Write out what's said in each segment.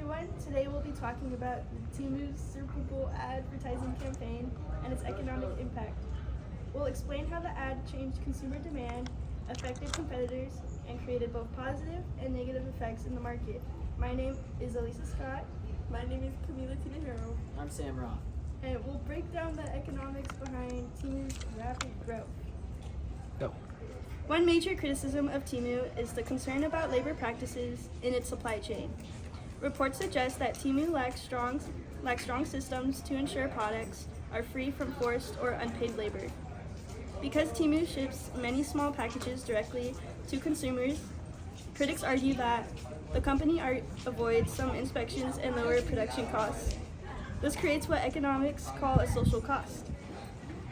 everyone. Today we'll be talking about the Timu's Super Bowl advertising campaign and its economic impact. We'll explain how the ad changed consumer demand, affected competitors, and created both positive and negative effects in the market. My name is Elisa Scott. My name is Camila Tinajero. I'm Sam Roth. And we'll break down the economics behind Timu's rapid growth. Go. One major criticism of Timu is the concern about labor practices in its supply chain. Reports suggest that Timu lacks strong systems to ensure products are free from forced or unpaid labor. Because Timu ships many small packages directly to consumers, critics argue that the company avoids some inspections and lower production costs. This creates what economics call a social cost.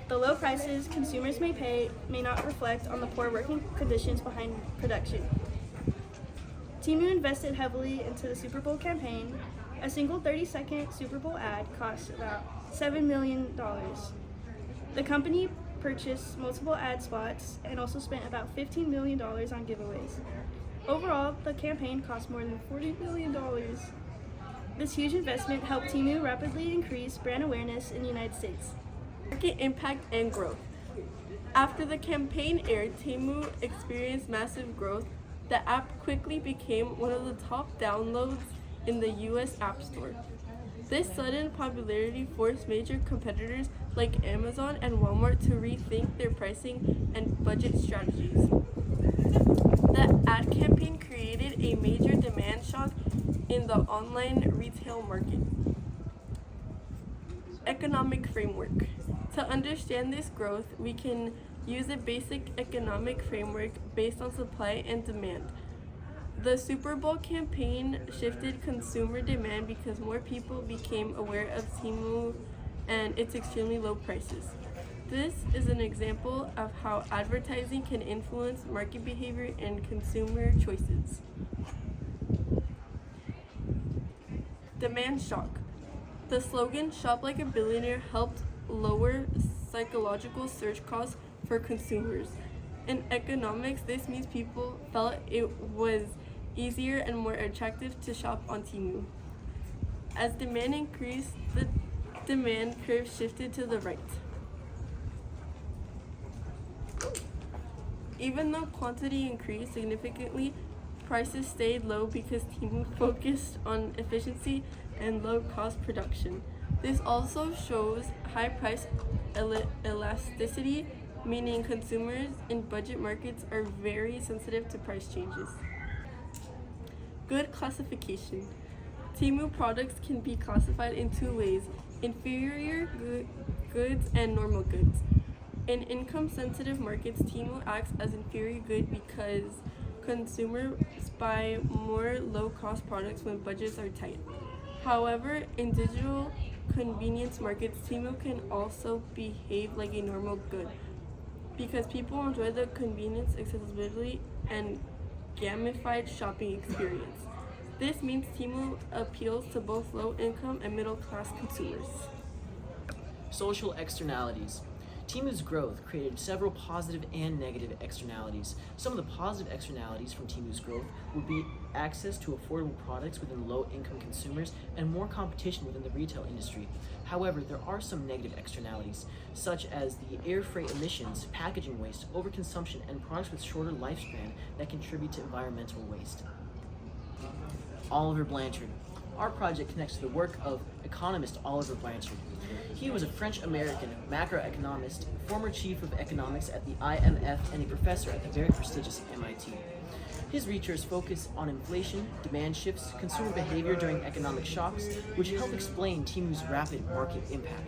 The low prices consumers may pay may not reflect on the poor working conditions behind production. Timu invested heavily into the Super Bowl campaign. A single 30-second Super Bowl ad cost about $7 million. The company purchased multiple ad spots and also spent about $15 million on giveaways. Overall, the campaign cost more than $40 million. This huge investment helped Timu rapidly increase brand awareness in the United States. Market impact and growth. After the campaign aired, Timu experienced massive growth. The app quickly became one of the top downloads in the US App Store. This sudden popularity forced major competitors like Amazon and Walmart to rethink their pricing and budget strategies. The ad campaign created a major demand shock in the online retail market. Economic framework. To understand this growth, we can use a basic economic framework based on supply and demand. The Super Bowl campaign shifted consumer demand because more people became aware of Timu and its extremely low prices. This is an example of how advertising can influence market behavior and consumer choices. Demand shock. The slogan "Shop like a billionaire" helped lower psychological search costs for consumers. In economics, this means people felt it was easier and more attractive to shop on Timu. As demand increased, the demand curve shifted to the right. Even though quantity increased significantly, prices stayed low because Timu focused on efficiency and low-cost production. This also shows high price elasticity, meaning consumers in budget markets are very sensitive to price changes. Good classification. Timu products can be classified in two ways: inferior goods and normal goods. In income-sensitive markets, Timu acts as inferior good because consumers buy more low-cost products when budgets are tight. However, in digital convenience markets, Timu can also behave like a normal good because people enjoy the convenience, accessibility, and gamified shopping experience. This means Timu appeals to both low-income and middle-class consumers. Social externalities. Timu's growth created several positive and negative externalities. Some of the positive externalities from Timu's growth would be access to affordable products within low-income consumers and more competition within the retail industry. However, there are some negative externalities, such as the air freight emissions, packaging waste, overconsumption, and products with shorter lifespan that contribute to environmental waste. Oliver Blanchard. Our project connects to the work of economist Oliver Blanchard. He was a French-American macroeconomist, former chief of economics at the IMF, and a professor at the very prestigious MIT. His research focused on inflation, demand shifts, consumer behavior during economic shocks, which help explain Timu's rapid market impact.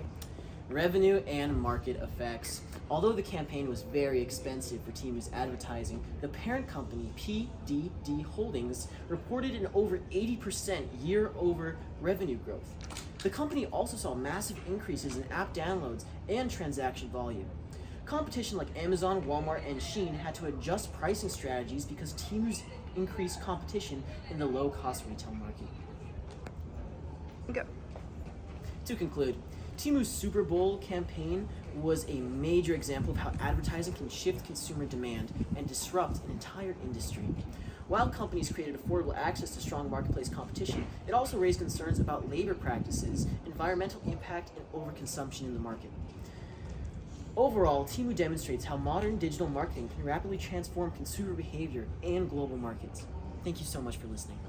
Revenue and market effects. Although the campaign was very expensive for Timu's advertising, the parent company, PDD Holdings, reported an over 80% year-over revenue growth. The company also saw massive increases in app downloads and transaction volume. Competition like Amazon, Walmart, and Shein had to adjust pricing strategies because Timu's increased competition in the low-cost retail market. Go. To conclude, Timu's Super Bowl campaign was a major example of how advertising can shift consumer demand and disrupt an entire industry. While companies created affordable access to strong marketplace competition, it also raised concerns about labor practices, environmental impact, and overconsumption in the market. Overall, Temu demonstrates how modern digital marketing can rapidly transform consumer behavior and global markets. Thank you so much for listening.